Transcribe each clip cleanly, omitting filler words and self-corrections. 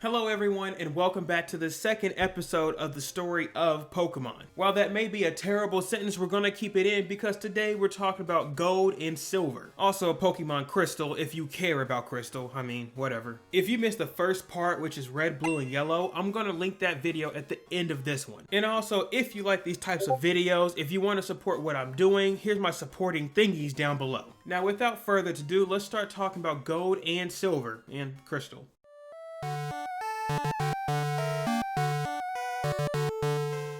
Hello everyone and welcome back to the second episode of the story of Pokemon. While that may be a terrible sentence, we're gonna keep it in because today we're talking about Gold and Silver. Also Pokemon Crystal if you care about Crystal, I mean, whatever. If you missed the first part, which is Red, Blue, and Yellow, I'm gonna link that video at the end of this one. And also, if you like these types of videos, if you want to support what I'm doing, here's my supporting thingies down below. Now without further ado, let's start talking about Gold and Silver and Crystal.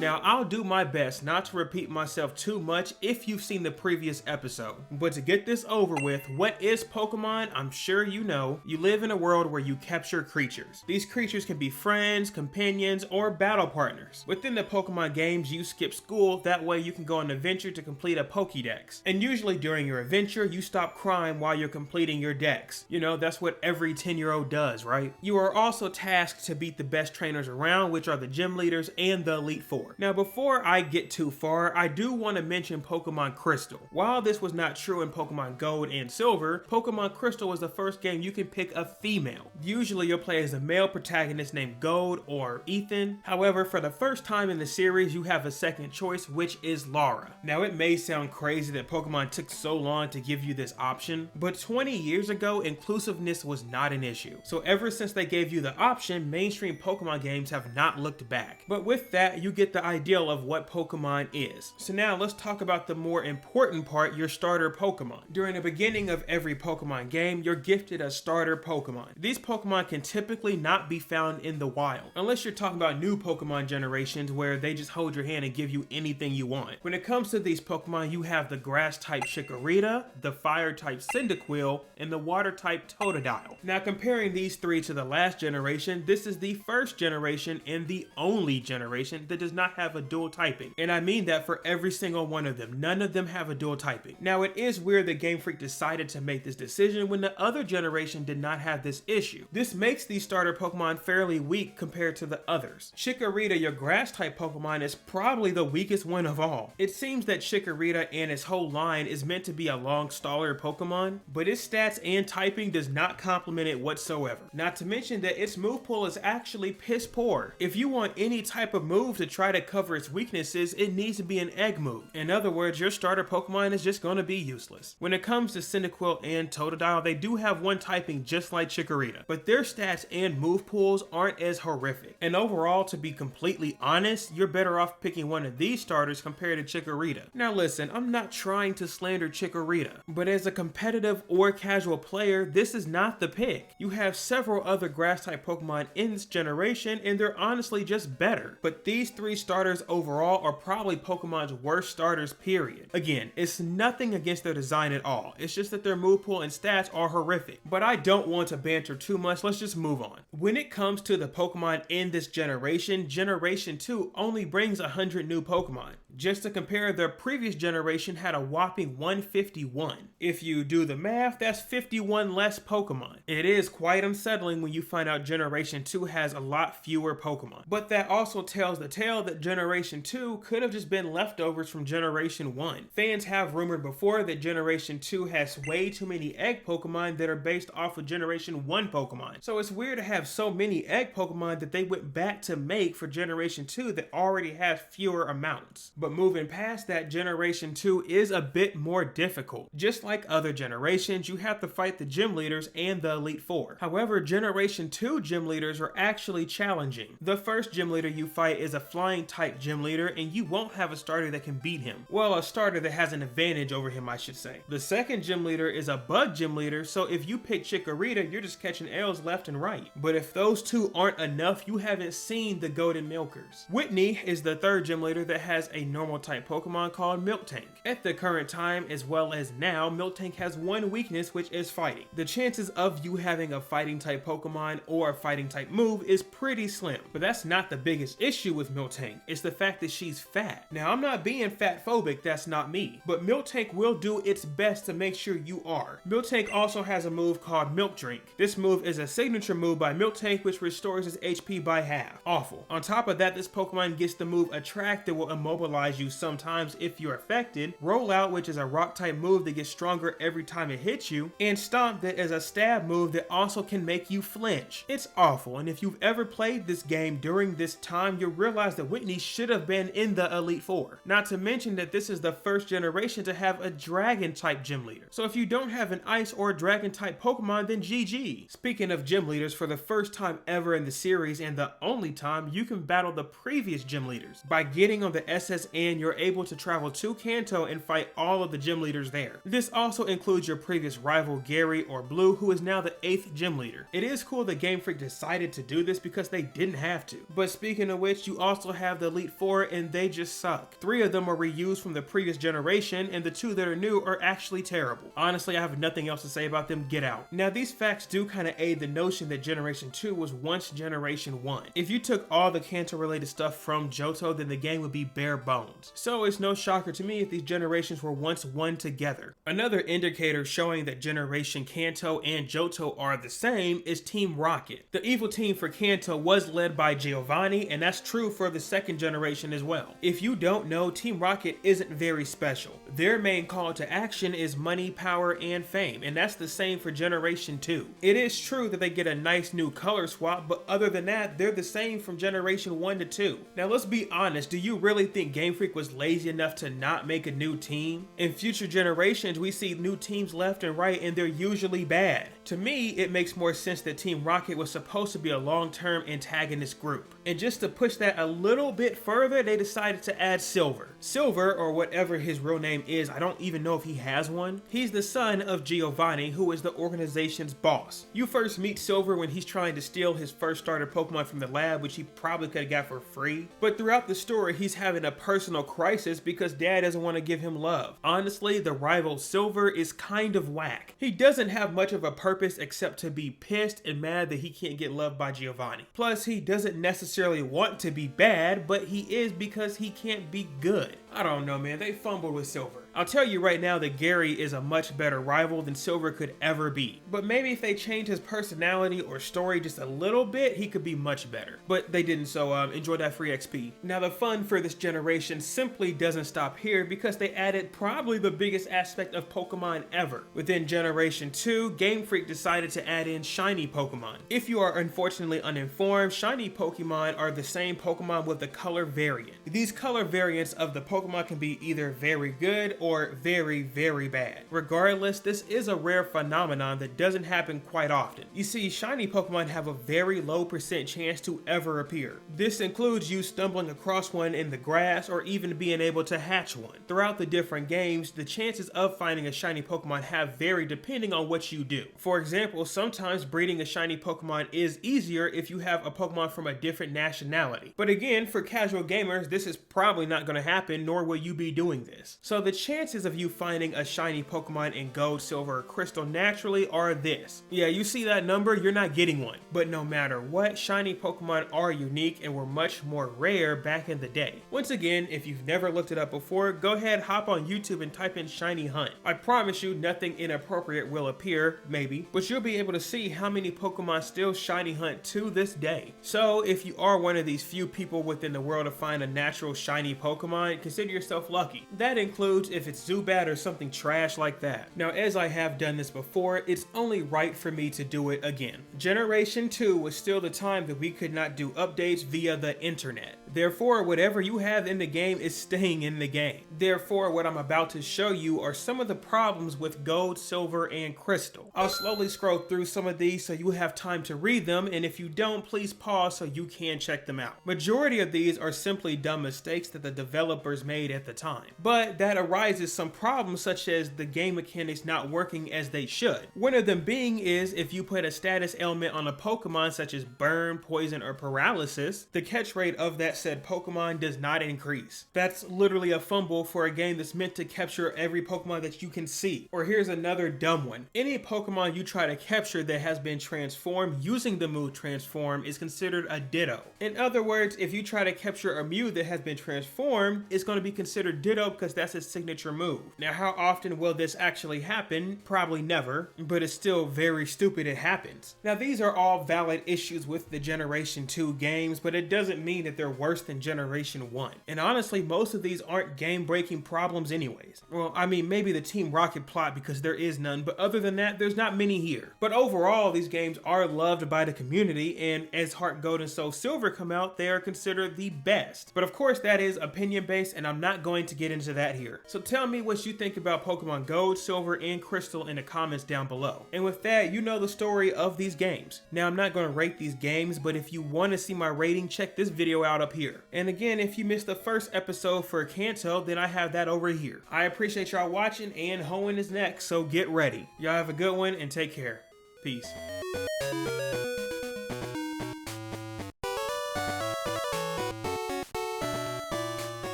Now, I'll do my best not to repeat myself too much if you've seen the previous episode. But to get this over with, what is Pokemon? I'm sure you know. You live in a world where you capture creatures. These creatures can be friends, companions, or battle partners. Within the Pokemon games, you skip school, that way you can go on an adventure to complete a Pokédex. And usually during your adventure, you stop crying while you're completing your dex. You know, that's what every 10-year-old does, right? You are also tasked to beat the best trainers around, which are the gym leaders and the Elite Four. Now before I get too far, I do want to mention Pokemon Crystal. While this was not true in Pokemon Gold and Silver, Pokemon Crystal was the first game you can pick a female. Usually you'll play as a male protagonist named Gold or Ethan. However, for the first time in the series, you have a second choice, which is Lara. Now it may sound crazy that Pokemon took so long to give you this option, but 20 years ago, inclusiveness was not an issue. So ever since they gave you the option, mainstream Pokemon games have not looked back. But with that, you get the ideal of what Pokemon is. So now let's talk about the more important part, your starter Pokemon. During the beginning of every Pokemon game, you're gifted a starter Pokemon. These Pokemon can typically not be found in the wild, unless you're talking about new Pokemon generations where they just hold your hand and give you anything you want. When it comes to these Pokemon, you have the grass type Chikorita, the fire type Cyndaquil, and the water type Totodile. Now comparing these three to the last generation, this is the first generation and the only generation that does not have a dual typing. And I mean that for every single one of them. None of them have a dual typing. Now it is weird that Game Freak decided to make this decision when the other generation did not have this issue. This makes these starter Pokemon fairly weak compared to the others. Chikorita, your grass type Pokemon, is probably the weakest one of all. It seems that Chikorita and its whole line is meant to be a long staller Pokemon, but its stats and typing does not complement it whatsoever. Not to mention that its move pool is actually piss poor. If you want any type of move to try to cover its weaknesses, it needs to be an egg move. In other words, your starter Pokemon is just going to be useless. When it comes to Cyndaquil and Totodile, they do have one typing just like Chikorita, but their stats and move pools aren't as horrific. And overall, to be completely honest, you're better off picking one of these starters compared to Chikorita. Now listen, I'm not trying to slander Chikorita, but as a competitive or casual player, this is not the pick. You have several other grass type Pokemon in this generation and they're honestly just better. But these three starters overall are probably Pokemon's worst starters, period. Again, it's nothing against their design at all. It's just that their move pool and stats are horrific. But I don't want to banter too much, let's just move on. When it comes to the Pokemon in this generation, Generation 2 only brings 100 new Pokemon. Just to compare, their previous generation had a whopping 151. If you do the math, that's 51 less Pokemon. It is quite unsettling when you find out Generation 2 has a lot fewer Pokemon. But that also tells the tale that Generation 2 could have just been leftovers from Generation 1. Fans have rumored before that Generation 2 has way too many egg Pokemon that are based off of Generation 1 Pokemon. So it's weird to have so many egg Pokemon that they went back to make for Generation 2 that already has fewer amounts. But moving past that, Generation 2 is a bit more difficult. Just like other generations, you have to fight the gym leaders and the Elite Four. However, Generation 2 gym leaders are actually challenging. The first gym leader you fight is a flying type gym leader and you won't have a starter that can beat him. Well, a starter that has an advantage over him, I should say. The second gym leader is a bug gym leader, so if you pick Chikorita, you're just catching L's left and right. But if those two aren't enough, you haven't seen the Golden Milkers. Whitney is the third gym leader that has a normal type Pokemon called Miltank. At the current time, as well as now, Miltank has one weakness, which is fighting. The chances of you having a fighting type Pokemon or a fighting type move is pretty slim, but that's not the biggest issue with Miltank. It's the fact that she's fat. Now, I'm not being fat phobic, that's not me, but Miltank will do its best to make sure you are. Miltank also has a move called Milk Drink. This move is a signature move by Miltank which restores its HP by half. Awful. On top of that, this Pokemon gets the move Attract that will immobilize paralyze you sometimes if you're affected, Roll Out, which is a rock type move that gets stronger every time it hits you, and Stomp, that is a stab move that also can make you flinch. It's awful, and if you've ever played this game during this time, you'll realize that Whitney should have been in the Elite Four. Not to mention that this is the first generation to have a dragon type gym leader. So if you don't have an ice or dragon type Pokemon, then GG. Speaking of gym leaders, for the first time ever in the series and the only time, you can battle the previous gym leaders. By getting on the SSN, you're able to travel to Kanto and fight all of the gym leaders there. This also includes your previous rival Gary or Blue, who is now the 8th gym leader. It is cool that Game Freak decided to do this because they didn't have to. But speaking of which, you also have the Elite Four and they just suck. 3 of them are reused from the previous generation and the 2 that are new are actually terrible. Honestly, I have nothing else to say about them. Get out. Now these facts do kind of aid the notion that Generation 2 was once Generation 1. If you took all the Kanto related stuff from Johto, then the game would be bare bones. So it's no shocker to me if these generations were once one together. Another indicator showing that Generation Kanto and Johto are the same is Team Rocket. The evil team for Kanto was led by Giovanni, and that's true for the 2nd generation as well. If you don't know, Team Rocket isn't very special. Their main call to action is money, power, and fame, and that's the same for Generation 2. It is true that they get a nice new color swap, but other than that, they're the same from Generation 1 to 2. Now let's be honest, do you really think Game Freak was lazy enough to not make a new team? In future generations, we see new teams left and right, and they're usually bad. To me, it makes more sense that Team Rocket was supposed to be a long-term antagonist group. And just to push that a little bit further, they decided to add Silver. Silver, or whatever his real name is, I don't even know if he has one. He's the son of Giovanni, who is the organization's boss. You first meet Silver when he's trying to steal his first starter Pokemon from the lab, which he probably could have got for free. But throughout the story, he's having a personal crisis because Dad doesn't want to give him love. Honestly, the rival Silver is kind of whack. He doesn't have much of a purpose except to be pissed and mad that he can't get loved by Giovanni. Plus, he doesn't necessarily want to be bad, but he is because he can't be good. I don't know, man. They fumbled with Silver. I'll tell you right now that Gary is a much better rival than Silver could ever be. But maybe if they change his personality or story just a little bit, he could be much better. But they didn't, so enjoy that free XP. Now the fun for this generation simply doesn't stop here because they added probably the biggest aspect of Pokemon ever. Within Generation 2, Game Freak decided to add in shiny Pokemon. If you are unfortunately uninformed, shiny Pokemon are the same Pokemon with the color variant. These color variants of the Pokemon can be either very good or very, very bad. Regardless, this is a rare phenomenon that doesn't happen quite often. You see, shiny Pokemon have a very low % chance to ever appear. This includes you stumbling across one in the grass or even being able to hatch one. Throughout the different games, the chances of finding a shiny Pokemon have varied depending on what you do. For example, sometimes breeding a shiny Pokemon is easier if you have a Pokemon from a different nationality. But again, for casual gamers, this is probably not going to happen, nor will you be doing this. So the chances of you finding a shiny Pokemon in Gold, Silver, or Crystal naturally are this. Yeah, you see that number, you're not getting one. But no matter what, shiny Pokemon are unique and were much more rare back in the day. Once again, if you've never looked it up before, go ahead, hop on YouTube and type in shiny hunt. I promise you nothing inappropriate will appear, maybe, but you'll be able to see how many Pokemon still shiny hunt to this day. So if you are one of these few people within the world to find a natural shiny Pokemon, consider yourself lucky. That includes if it's Zubat or something trash like that. Now, as I have done this before, it's only right for me to do it again. Generation 2 was still the time that we could not do updates via the internet. Therefore, whatever you have in the game is staying in the game. Therefore, what I'm about to show you are some of the problems with Gold, Silver, and Crystal. I'll slowly scroll through some of these so you have time to read them, and if you don't, please pause so you can check them out. Majority of these are simply dumb mistakes that the developers made at the time. But that arises some problems such as the game mechanics not working as they should. One of them being is if you put a status ailment on a Pokemon such as burn, poison, or paralysis, the catch rate of that said Pokemon does not increase. That's literally a fumble for a game that's meant to capture every Pokemon that you can see. Or here's another dumb one. Any Pokemon you try to capture that has been transformed using the move transform is considered a Ditto. In other words, if you try to capture a Mew that has been transformed, it's going to be considered Ditto because that's its signature move. Now, how often will this actually happen? Probably never, but it's still very stupid it happens. Now, these are all valid issues with the Generation 2 games, but it doesn't mean that they're worse worse than Generation 1. And honestly, most of these aren't game-breaking problems anyways. Well, I mean, maybe the Team Rocket plot because there is none, but other than that, there's not many here. But overall, these games are loved by the community, and as Heart Gold and Soul Silver come out, they are considered the best. But of course, that is opinion-based, and I'm not going to get into that here. So tell me what you think about Pokemon Gold, Silver, and Crystal in the comments down below. And with that, you know the story of these games. Now, I'm not going to rate these games, but if you want to see my rating, check this video out up here. And again, if you missed the first episode for Kanto, then I have that over here. I appreciate y'all watching, and Hoenn is next, so get ready. Y'all have a good one, and take care. Peace.